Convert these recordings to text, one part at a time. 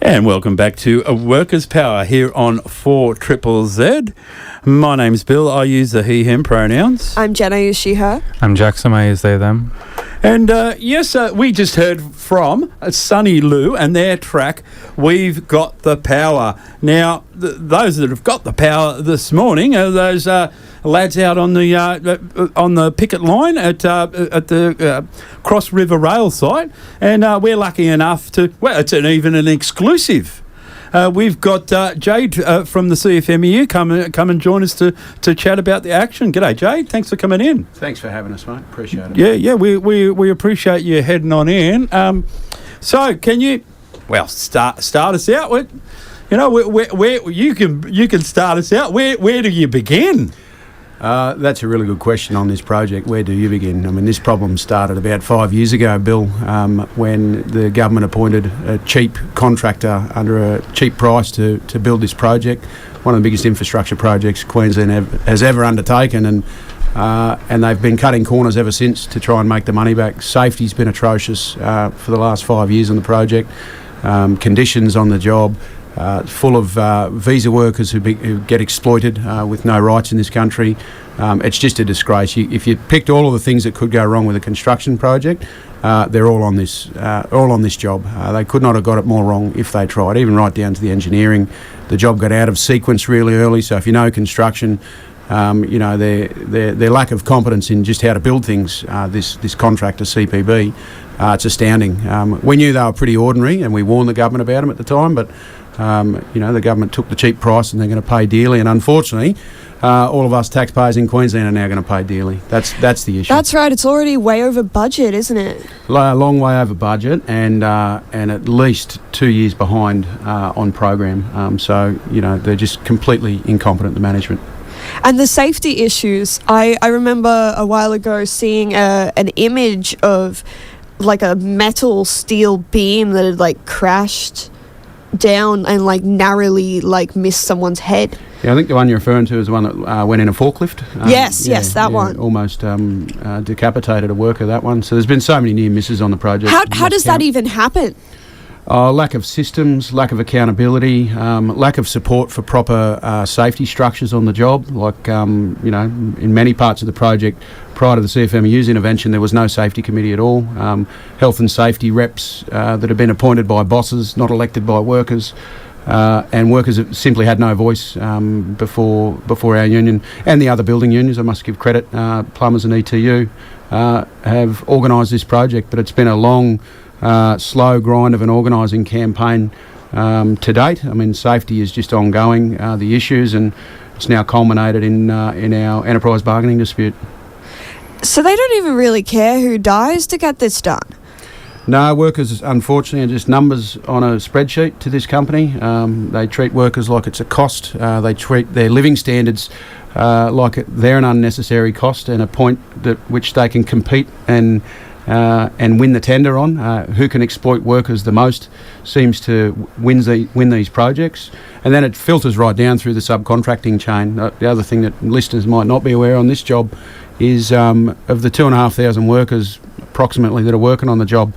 And welcome back to A Workers' Power here on 4ZZZ. My name's Bill. I use the he, him pronouns. I'm Jen. I use she, her. I'm Jackson. I use they, them. And we just heard from Sunny Lou and their track, We've Got the Power. Now, those that have got the power this morning are those lads out on the picket line at the Cross River Rail site. And we're lucky enough to, well, it's even an exclusive. We've got Jade from the CFMEU come and join us to chat about the action. G'day, Jade. Thanks for coming in. Thanks for having us, mate. Appreciate it. Yeah. We appreciate you heading on in. So can you, start us out with, where you can start us out. Where do you begin? That's a really good question on this project. Where do you begin? I mean, this problem started about 5 years ago, Bill, when the government appointed a cheap contractor under a cheap price to build this project, one of the biggest infrastructure projects Queensland has ever undertaken, and they've been cutting corners ever since to try and make the money back. Safety's been atrocious for the last 5 years on the project. Conditions on the job. Full of visa workers who get exploited with no rights in this country. It's just a disgrace. If you picked all of the things that could go wrong with a construction project, they're all on this job. They could not have got it more wrong if they tried, even right down to the engineering. The job got out of sequence really early, so if you know construction, their lack of competence in just how to build things, this contractor, CPB, it's astounding. We knew they were pretty ordinary, and we warned the government about them at the time, but the government took the cheap price and they're going to pay dearly, and unfortunately all of us taxpayers in Queensland are now going to pay dearly. That's the issue. That's right. It's already way over budget, isn't it? A long way over budget, and at least 2 years behind on program. So they're just completely incompetent, the management. And the safety issues, I remember a while ago seeing an image of like a metal steel beam that had crashed down and narrowly missed someone's head. Yeah, I think the one you're referring to is the one that went in a forklift. Yes, that one. Almost decapitated a worker, that one. So there's been so many near misses on the project. How does that even happen? Lack of systems, lack of accountability, lack of support for proper safety structures on the job. In many parts of the project, prior to the CFMEU's intervention, there was no safety committee at all. Health and safety reps that have been appointed by bosses, not elected by workers, and workers have simply had no voice before our union and the other building unions. I must give credit, plumbers and ETU have organised this project, but it's been a long, slow grind of an organising campaign to date. I mean, safety is just ongoing, the issues, and it's now culminated in our enterprise bargaining dispute. So they don't even really care who dies to get this done? No, workers, unfortunately, are just numbers on a spreadsheet to this company. They treat workers like it's a cost. They treat their living standards like they're an unnecessary cost and a point at which they can compete and win the tender on. Who can exploit workers the most seems to win these projects. And then it filters right down through the subcontracting chain. The other thing that listeners might not be aware on this job is of the 2,500 workers approximately that are working on the job,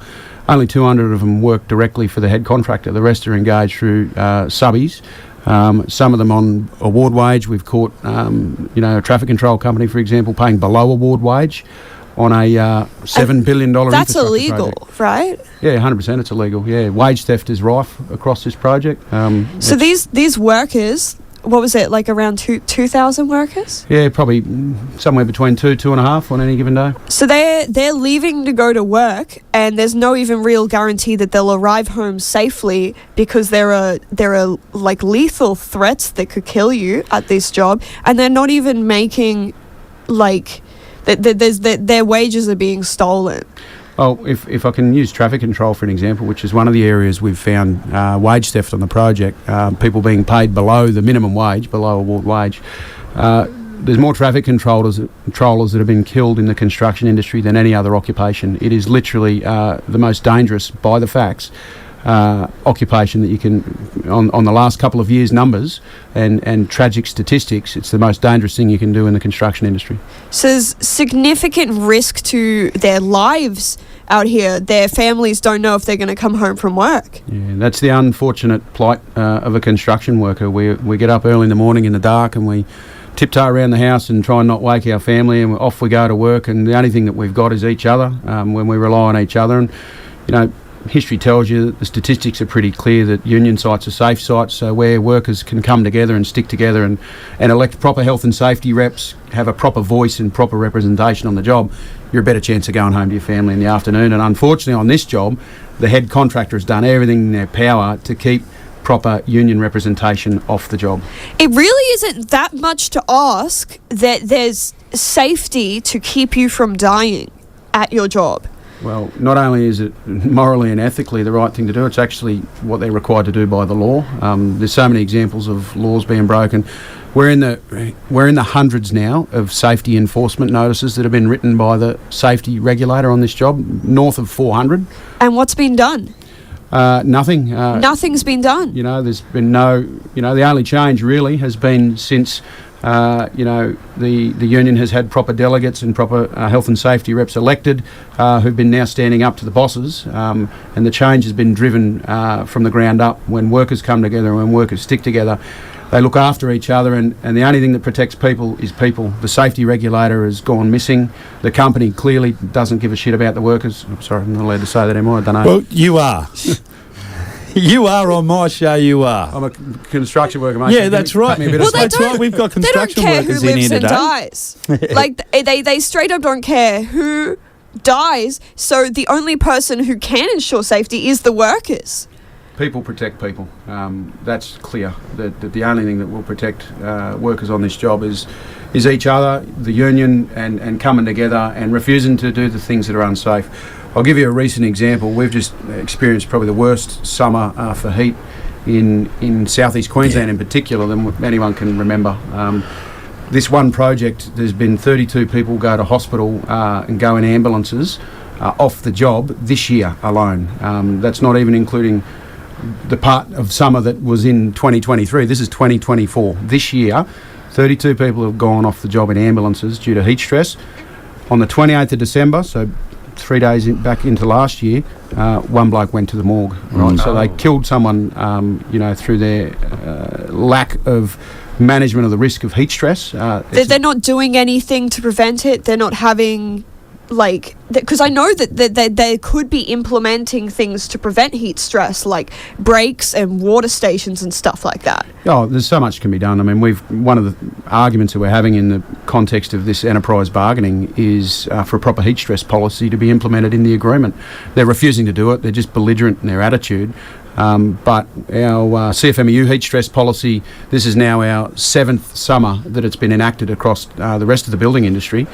only 200 of them work directly for the head contractor. The rest are engaged through subbies. Some of them on award wage. We've caught a traffic control company, for example, paying below award wage on a $7 billion That's infrastructure illegal, project. Right? Yeah, 100% it's illegal. Yeah, wage theft is rife across this project. So these workers, what was it, around 2,000 workers? Yeah, probably somewhere between 2.5 on any given day. So they're leaving to go to work, and there's no even real guarantee that they'll arrive home safely because there are lethal threats that could kill you at this job, and they're not even making their wages are being stolen. Well, if I can use traffic control for an example, which is one of the areas we've found wage theft on the project, people being paid below the minimum wage, below award wage. There's more traffic controllers that have been killed in the construction industry than any other occupation. It is literally the most dangerous, by the facts, occupation that you can, on the last couple of years' numbers and tragic statistics, it's the most dangerous thing you can do in the construction industry. So there's significant risk to their lives out here. Their families don't know if they're going to come home from work. Yeah, that's the unfortunate plight of a construction worker. We get up early in the morning in the dark and we tiptoe around the house and try and not wake our family, and off we go to work, and the only thing that we've got is each other when we rely on each other. And, you know, history tells you that the statistics are pretty clear that union sites are safe sites, so where workers can come together and stick together and elect proper health and safety reps, have a proper voice and proper representation on the job, you're a better chance of going home to your family in the afternoon. And unfortunately on this job, the head contractor has done everything in their power to keep proper union representation off the job. It really isn't that much to ask that there's safety to keep you from dying at your job. Well, not only is it morally and ethically the right thing to do, it's actually what they're required to do by the law. There's so many examples of laws being broken. We're in the hundreds now of safety enforcement notices that have been written by the safety regulator on this job, north of 400. And what's been done? Nothing. Nothing's been done. You know, there's been the only change really has been since the union has had proper delegates and proper health and safety reps elected who've been now standing up to the bosses, and the change has been driven from the ground up. When workers come together and when workers stick together, they look after each other, and the only thing that protects people is people. The safety regulator has gone missing. The company clearly doesn't give a shit about the workers. I'm sorry, I'm not allowed to say that anymore. I don't know. Well, you are. You are on my show, you are. I'm a construction worker, mate. Yeah, that's right. That's right. We've got construction workers in here today. They don't care who lives and dies. Like, they straight up don't care who dies, so the only person who can ensure safety is the workers. People protect people. That's clear. The only thing that will protect workers on this job is each other, the union, and coming together and refusing to do the things that are unsafe. I'll give you a recent example. We've just experienced probably the worst summer for heat in southeast Queensland in particular than anyone can remember. This one project, there's been 32 people go to hospital and go in ambulances off the job this year alone. That's not even including the part of summer that was in 2023. This is 2024. This year, 32 people have gone off the job in ambulances due to heat stress. On the 28th of December, so 3 days back into last year, one bloke went to the morgue. Right, so they killed someone, through their lack of management of the risk of heat stress. They're not doing anything to prevent it. They're not having, because I know that they could be implementing things to prevent heat stress, like breaks and water stations and stuff like that. Oh, there's so much can be done. I mean, one of the arguments that we're having in the context of this enterprise bargaining is for a proper heat stress policy to be implemented in the agreement. They're refusing to do it. They're just belligerent in their attitude. But our CFMEU heat stress policy, this is now our 7th summer that it's been enacted across the rest of the building industry.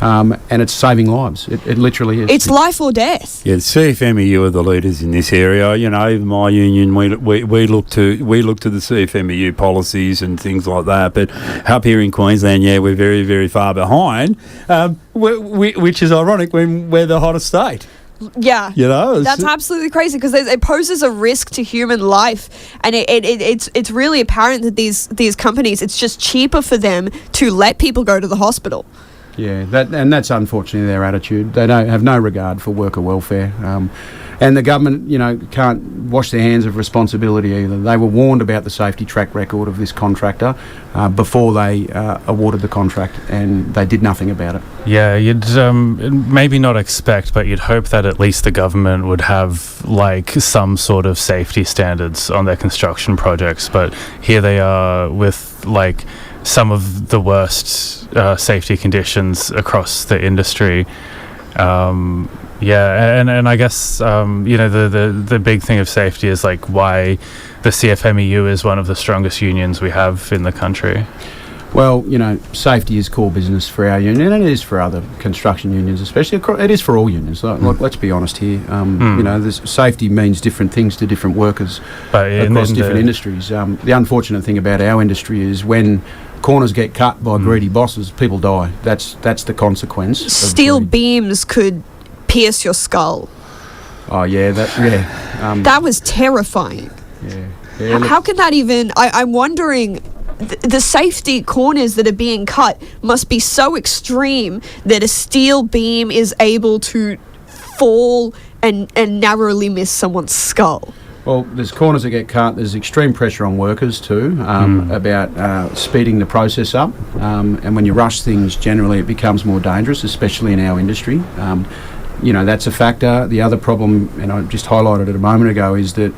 And it's saving lives. It literally is. It's life or death. Yeah, the CFMEU are the leaders in this area. You know, my union, we look to the CFMEU policies and things like that. But up here in Queensland, yeah, we're very, very far behind, which is ironic when we're the hottest state. Yeah, you know, that's absolutely crazy because it poses a risk to human life, and it's really apparent that these companies, it's just cheaper for them to let people go to the hospital. Yeah, that's unfortunately their attitude. They don't have no regard for worker welfare, and the government, can't wash their hands of responsibility either. They were warned about the safety track record of this contractor before they awarded the contract, and they did nothing about it. Yeah, you'd maybe not expect, but you'd hope that at least the government would have some sort of safety standards on their construction projects. But here they are with some of the worst safety conditions across the industry. And I guess the big thing of safety is why the CFMEU is one of the strongest unions we have in the country. Well, safety is core business for our union, and it is for other construction unions, especially. It is for all unions. Let's be honest here. Safety means different things to different workers across different industries. The unfortunate thing about our industry is when corners get cut by greedy bosses, people die. That's the consequence. Steel beams could pierce your skull. Oh yeah, that was terrifying. Yeah. How can that even? I'm wondering. The safety corners that are being cut must be so extreme that a steel beam is able to fall and narrowly miss someone's skull. Well, there's corners that get cut. There's extreme pressure on workers too about speeding the process up. And when you rush things, generally it becomes more dangerous, especially in our industry. That's a factor. The other problem, and I just highlighted it a moment ago, is that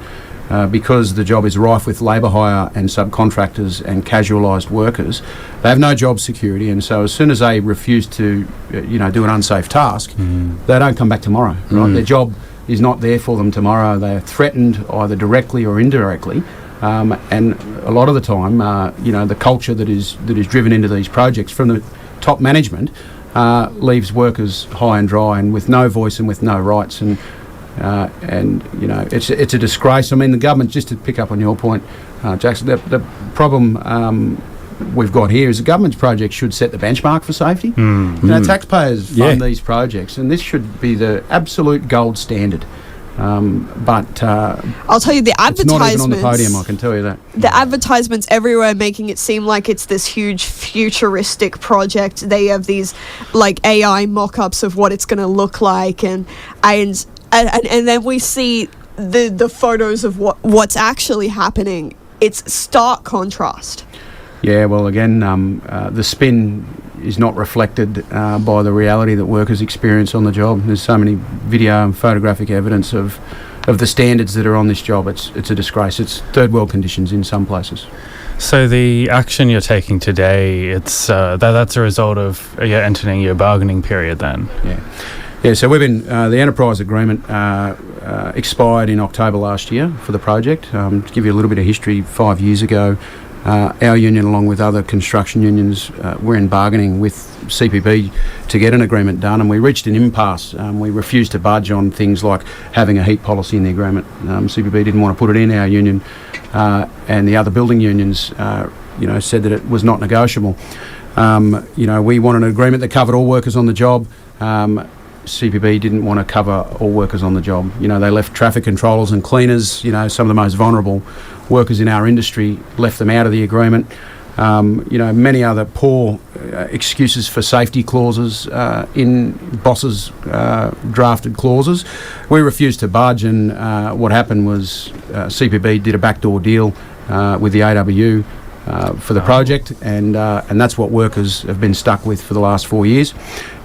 because the job is rife with labour hire and subcontractors and casualised workers, they have no job security, and so as soon as they refuse to, do an unsafe task, they don't come back tomorrow. Right? Their job is not there for them tomorrow. They are threatened either directly or indirectly, and a lot of the time, the culture that is driven into these projects from the top management leaves workers high and dry and with no voice and with no rights. And it's a disgrace. I mean, the government, just to pick up on your point, Jackson, the problem we've got here is the government's project should set the benchmark for safety. Taxpayers fund these projects, and this should be the absolute gold standard. But I'll tell you, the advertisements. It's not even on the podium, I can tell you that. The advertisements everywhere making it seem like it's this huge futuristic project. They have these like AI mock-ups of what it's going to look like, and then we see the photos of what's actually happening. It's stark contrast. Yeah, well, again, the spin is not reflected by the reality that workers experience on the job. There's so many video and photographic evidence of the standards that are on this job. It's a disgrace. It's third world conditions in some places. So the action you're taking today, it's that's a result of entering your bargaining period then? Yeah, so we've been, the enterprise agreement expired in October last year for the project. To give you a little bit of history, 5 years ago, our union, along with other construction unions, were in bargaining with CPB to get an agreement done, and we reached an impasse. We refused to budge on things like having a heat policy in the agreement. CPB didn't want to put it in. Our union and the other building unions, said that it was not negotiable. We wanted an agreement that covered all workers on the job. CPB didn't want to cover all workers on the job. They left traffic controllers and cleaners, some of the most vulnerable workers in our industry, left them out of the agreement. Many other poor excuses for safety clauses in bosses' drafted clauses. We refused to budge, and what happened was CPB did a backdoor deal with the AWU for the project, and that's what workers have been stuck with for the last 4 years.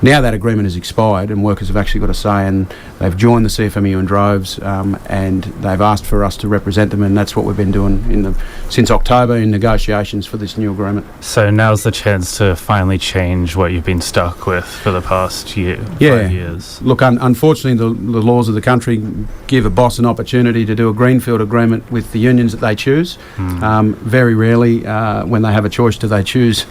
Now that agreement has expired, and workers have actually got a say, and they've joined the CFMEU in droves, and they've asked for us to represent them, and that's what we've been doing since October in negotiations for this new agreement. So now's the chance to finally change what you've been stuck with for the past 5 years. Look, unfortunately, the laws of the country give a boss an opportunity to do a greenfield agreement with the unions that they choose. Very rarely, when they have a choice, do they choose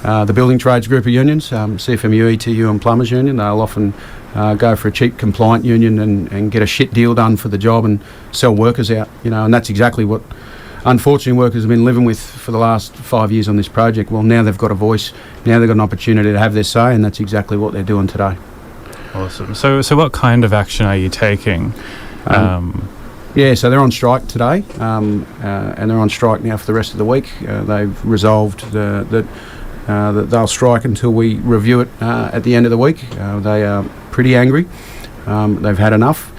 the building trades group of unions, CFMEU, ETU and Plumbers Union. They'll often go for a cheap compliant union and get a shit deal done for the job and sell workers out, and that's exactly what unfortunately workers have been living with for the last 5 years on this project. Well, now they've got a voice, now they've got an opportunity to have their say, and that's exactly what they're doing today. Awesome. So what kind of action are you taking? So they're on strike today, and they're on strike now for the rest of the week. They've resolved that they'll strike until we review it at the end of the week. They are pretty angry. They've had enough.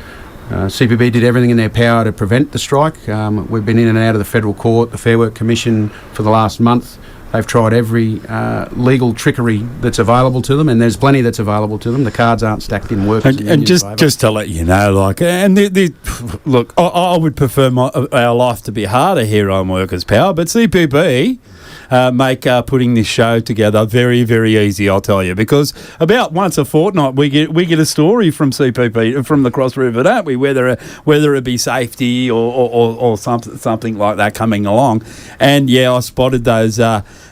CPB did everything in their power to prevent the strike. We've been in and out of the Federal Court, the Fair Work Commission for the last month. They've tried every legal trickery that's available to them, and there's plenty that's available to them. The cards aren't stacked in workers. And just to let you know, look, I would prefer our life to be harder here on Workers' Power, but CPB make putting this show together very, very easy, I'll tell you, because about once a fortnight we get a story from CPB, from the Cross River, don't we? Whether it be safety or something like that coming along. And I spotted those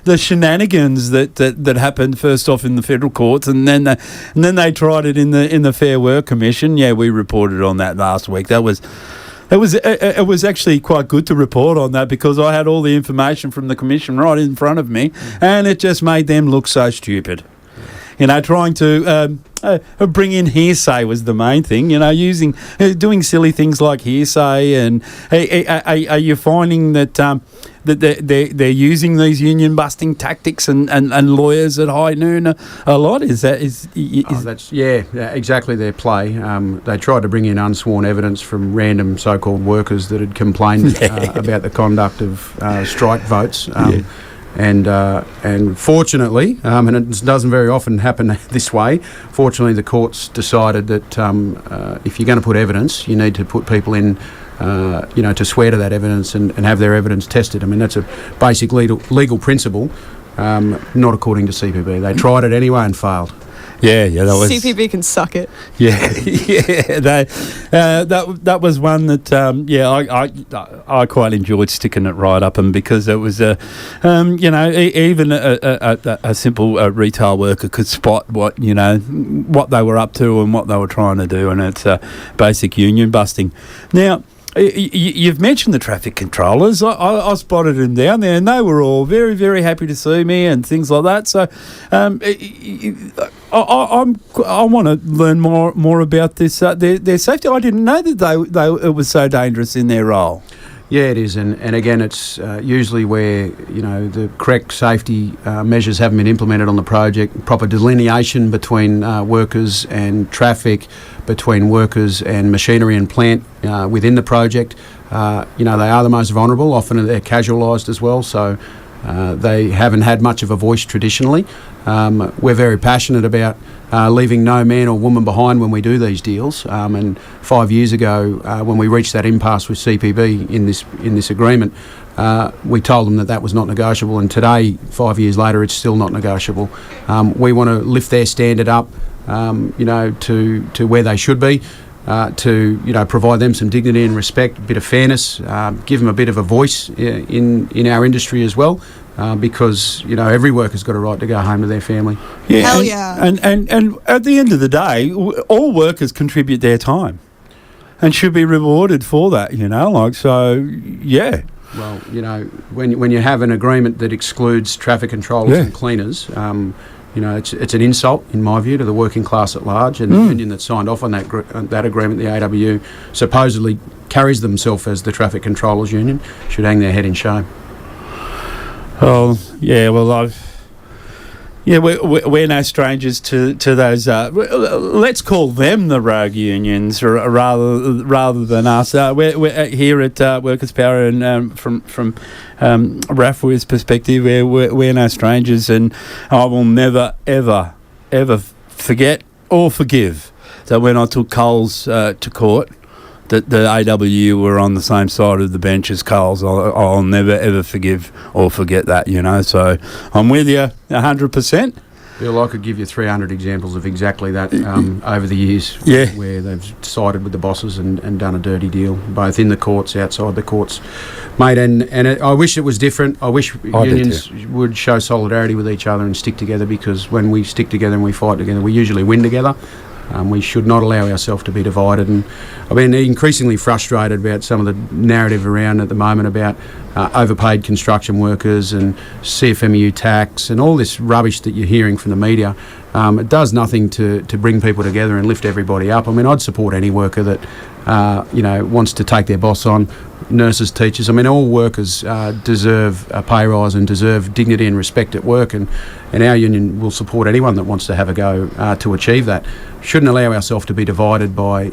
the shenanigans that happened first off in the federal courts, and then they tried it in the Fair Work Commission. Yeah, we reported on that last week. It was actually quite good to report on that, because I had all the information from the commission right in front of me, and it just made them look so stupid. Trying to bring in hearsay was the main thing. Doing silly things like hearsay, and are you finding that they're using these union busting tactics and lawyers at high noon a lot? That's exactly their play. They tried to bring in unsworn evidence from random so-called workers that had complained about the conduct of strike votes. And fortunately, and it doesn't very often happen this way, fortunately the courts decided that if you're going to put evidence, you need to put people in, to swear to that evidence and have their evidence tested. I mean, that's a basic legal principle, not according to CPB. They tried it anyway and failed. Yeah, that was CPB can suck it. Yeah, that was one that I quite enjoyed sticking it right up, and because it was even a simple retail worker could spot what they were up to and what they were trying to do, and it's basic union busting. Now, you've mentioned the traffic controllers. I spotted them down there, and they were all very, very happy to see me and things like that. So, I want to learn more about this. Their safety. I didn't know that it was so dangerous in their role. Yeah, it is, and again, it's usually where the correct safety measures haven't been implemented on the project. Proper delineation between workers and traffic, between workers and machinery and plant within the project. They are the most vulnerable. Often they're casualised as well, so they haven't had much of a voice traditionally. We're very passionate about leaving no man or woman behind when we do these deals. And 5 years ago, when we reached that impasse with CPB in this agreement, we told them that was not negotiable. And today, 5 years later, it's still not negotiable. We want to lift their standard up, to where they should be. To provide them some dignity and respect, a bit of fairness, give them a bit of a voice in our industry as well, because every worker's got a right to go home to their family. Yeah, Hell yeah! And at the end of the day, all workers contribute their time, and should be rewarded for that. Yeah. Well, when you have an agreement that excludes traffic controllers and cleaners. It's an insult, in my view, to the working class at large, and the union that signed off on that agreement, the AWU, supposedly carries themselves as the traffic controllers union, should hang their head in shame. Oh, yeah, well, we're no strangers to those. Let's call them the rogue unions, rather than us. We're here at Workers' Power, and from RAFW's perspective, we're no strangers, and I will never ever forget or forgive that when I took Coles to court, that the AWU were on the same side of the bench as Coles. I'll never ever forgive or forget that. So I'm with you 100%. Bill, I could give you 300 examples of exactly that over the years, where they've sided with the bosses and done a dirty deal, both in the courts, outside the courts. Mate, and I wish it was different. I wish unions would show solidarity with each other and stick together, because when we stick together and we fight together, we usually win together. We should not allow ourselves to be divided, and I've been increasingly frustrated about some of the narrative around at the moment about overpaid construction workers and CFMEU tax and all this rubbish that you're hearing from the media. It does nothing to bring people together and lift everybody up. I mean, I'd support any worker that wants to take their boss on. Nurses, teachers, I mean, all workers deserve a pay rise and deserve dignity and respect at work, and our union will support anyone that wants to have a go to achieve that. Shouldn't allow ourselves to be divided by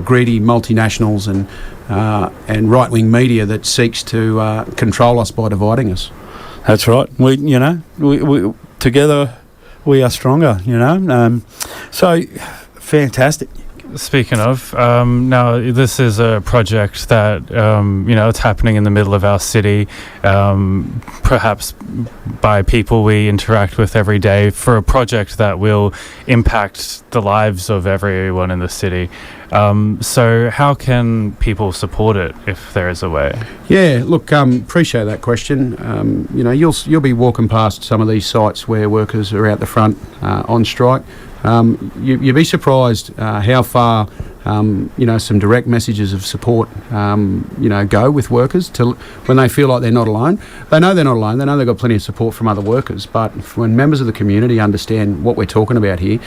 greedy multinationals and right-wing media that seeks to control us by dividing us. That's right. We together we are stronger. So fantastic. Speaking of, now this is a project that, it's happening in the middle of our city, perhaps by people we interact with every day, for a project that will impact the lives of everyone in the city. So how can people support it if there is a way? Yeah, look, appreciate that question. You'll be walking past some of these sites where workers are out the front on strike. You'd be surprised how far some direct messages of support, go with workers to when they feel like they're not alone. They know they're not alone. They know they've got plenty of support from other workers. But when members of the community understand what we're talking about here,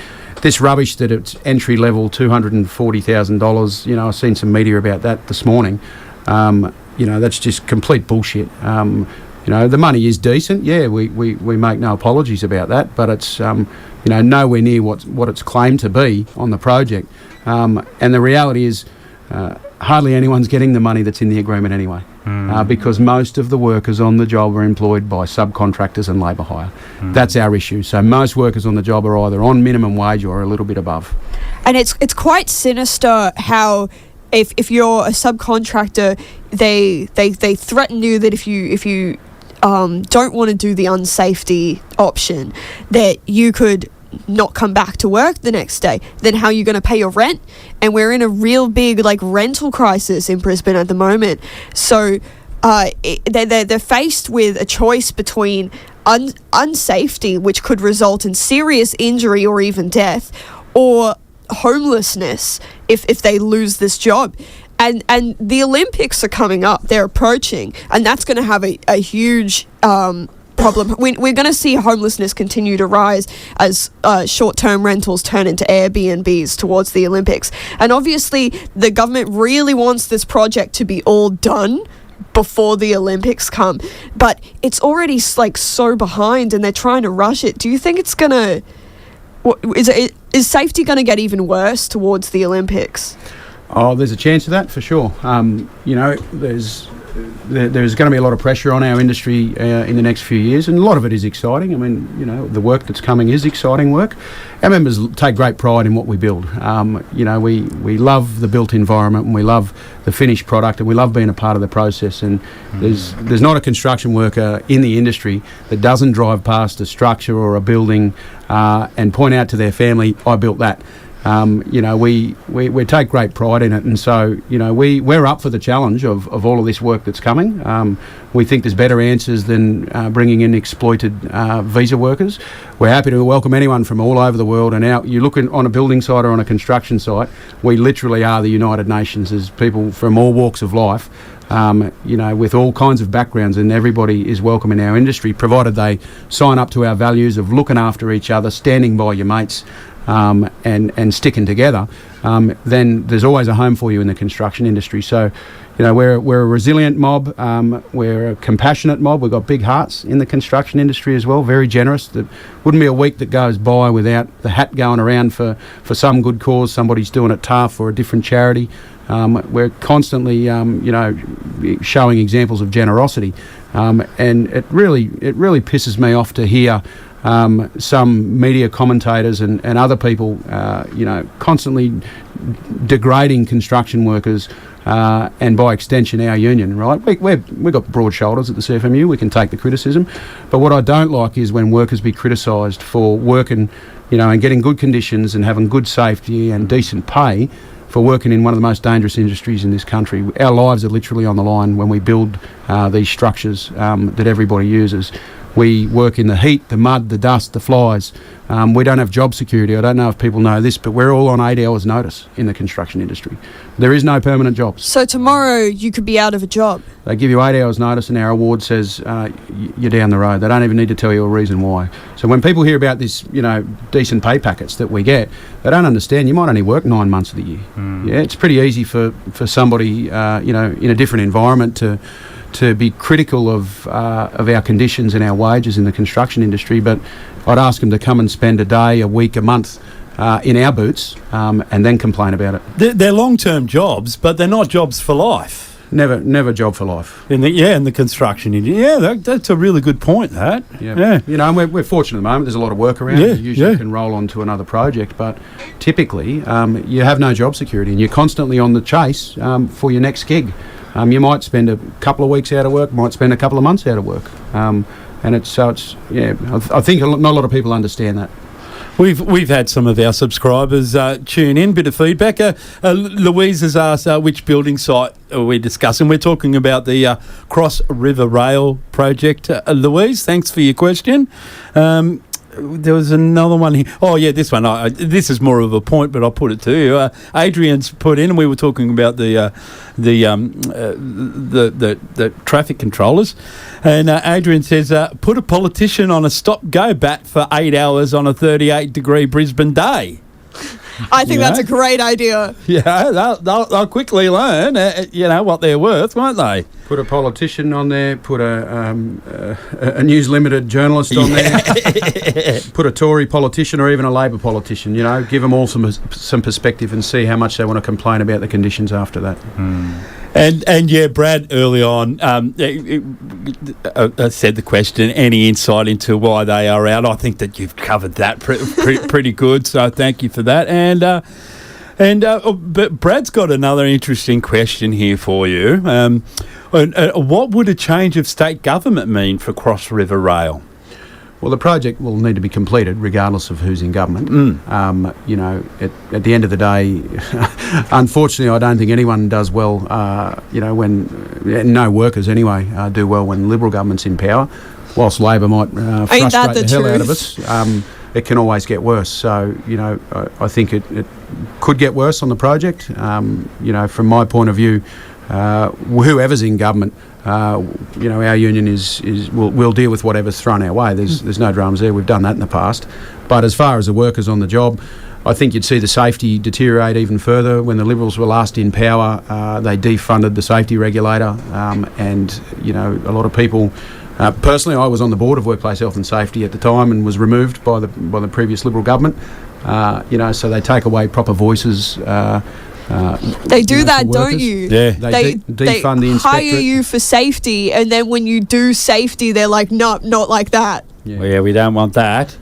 this rubbish that it's entry level $240,000. I've seen some media about that this morning. That's just complete bullshit. The money is decent. Yeah, we make no apologies about that, but it's nowhere near what it's claimed to be on the project. And the reality is hardly anyone's getting the money that's in the agreement anyway, because most of the workers on the job are employed by subcontractors and labour hire. That's our issue. So most workers on the job are either on minimum wage or a little bit above. And it's quite sinister how if you're a subcontractor, they threaten you that if you don't want to do the unsafety option, that you could not come back to work the next day. Then how are you going to pay your rent? And we're in a real big rental crisis in Brisbane at the moment. So they're faced with a choice between unsafety, which could result in serious injury or even death, or homelessness if they lose this job. And the Olympics are coming up. They're approaching, and that's going to have a huge problem. We're going to see homelessness continue to rise as short-term rentals turn into Airbnbs towards the Olympics. And obviously, the government really wants this project to be all done before the Olympics come. But it's already so behind, and they're trying to rush it. Do you think it's going to... Is safety going to get even worse towards the Olympics? Oh, there's a chance of that for sure. There's going to be a lot of pressure on our industry in the next few years, and a lot of it is exciting. I mean, the work that's coming is exciting work. Our members take great pride in what we build. We love the built environment, and we love the finished product, and we love being a part of the process. And there's not a construction worker in the industry that doesn't drive past a structure or a building and point out to their family, "I built that." We take great pride in it, and so we're up for the challenge of all of this work that's coming. We think there's better answers than bringing in exploited visa workers. We're happy to welcome anyone from all over the world, and you look on a building site or on a construction site, we literally are the United Nations. There's people from all walks of life, with all kinds of backgrounds, and everybody is welcome in our industry, provided they sign up to our values of looking after each other, standing by your mates, and sticking together. Then there's always a home for you in the construction industry. So, we're a resilient mob. We're a compassionate mob. We've got big hearts in the construction industry as well. Very generous. There wouldn't be a week that goes by without the hat going around for some good cause. Somebody's doing it tough or a different charity. We're constantly, showing examples of generosity, and it really pisses me off to hear some media commentators and other people, constantly degrading construction workers and by extension our union, right? We've got broad shoulders at the CFMEU. We can take the criticism. But what I don't like is when workers be criticised for working, and getting good conditions and having good safety and decent pay for working in one of the most dangerous industries in this country. Our lives are literally on the line when we build these structures that everybody uses. We work in the heat, the mud, the dust, the flies. We don't have job security. I don't know if people know this, but we're all on 8 hours notice in the construction industry. There is no permanent jobs. So tomorrow you could be out of a job? They give you 8 hours notice, and our award says you're down the road. They don't even need to tell you a reason why. So when people hear about this, decent pay packets that we get, they don't understand you might only work 9 months of the year. Yeah, it's pretty easy for somebody, in a different environment to be critical of our conditions and our wages in the construction industry, but I'd ask them to come and spend a day, a week, a month in our boots and then complain about it. They're long-term jobs, but they're not jobs for life. Never job for life. In the construction industry. Yeah, that's a really good point, that. Yeah. And we're fortunate at the moment. There's a lot of work around. You usually can roll on to another project, but typically you have no job security, and you're constantly on the chase for your next gig. You might spend a couple of weeks out of work, might spend a couple of months out of work. I think not a lot of people understand that. We've had some of our subscribers tune in, bit of feedback. Louise has asked which building site are we discussing. We're talking about the Cross River Rail project. Louise, thanks for your question. there was another one here. Oh yeah, this one. This is more of a point, but I'll put it to you. Adrian's put in, and we were talking about the traffic controllers, and Adrian says, put a politician on a stop-go bat for 8 hours on a 38-degree Brisbane day. I think that's a great idea. Yeah, they'll quickly learn, what they're worth, won't they? Put a politician on there, put a News Limited journalist on there, put a Tory politician or even a Labor politician, give them all some perspective and see how much they want to complain about the conditions after that. And yeah, Brad, early on, said the question, any insight into why they are out? I think that you've covered that pretty good, so thank you for that. But Brad's got another interesting question here for you. What would a change of state government mean for Cross River Rail? Well, the project will need to be completed regardless of who's in government. At the end of the day, unfortunately, I don't think anyone does well, when no workers anyway do well when Liberal government's in power. Whilst Labor might frustrate the hell out of us, it can always get worse. So, I think it could get worse on the project. From my point of view, whoever's in government, our union will deal with whatever's thrown our way. There's no dramas there. We've done that in the past. But as far as the workers on the job, I think you'd see the safety deteriorate even further. When the Liberals were last in power, they defunded the safety regulator, and a lot of people. Personally, I was on the board of Workplace Health and Safety at the time and was removed by the previous Liberal government. So they take away proper voices. They do that, don't you? Yeah. They defund the inspectorate. Hire you for safety, and then when you do safety, they're like, no, not like that. Yeah. Well, yeah, we don't want that.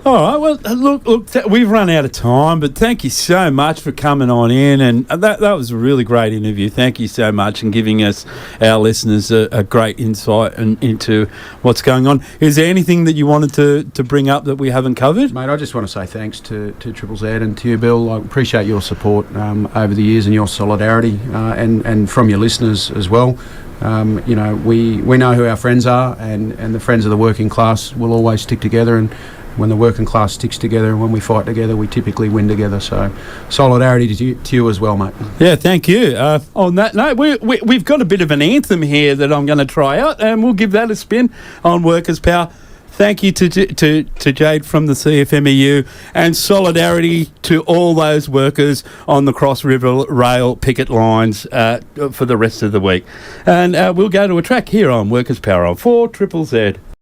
All right, well, look, we've run out of time, but thank you so much for coming on in, and that was a really great interview. Thank you so much, and giving our listeners a great insight into what's going on. Is there anything that you wanted to bring up that we haven't covered? Mate, I just want to say thanks to Triple Z and to you, Bill. I appreciate your support over the years and your solidarity, and from your listeners as well. We know who our friends are, and the friends of the working class will always stick together, and when the working class sticks together and when we fight together, we typically win together. So solidarity to you as well, mate. Yeah, thank you. On that note, we've got a bit of an anthem here that I'm going to try out, and we'll give that a spin on Workers' Power. Thank you to Jade from the CFMEU, and solidarity to all those workers on the Cross River Rail picket lines for the rest of the week. And we'll go to a track here on Workers' Power on 4ZZZ.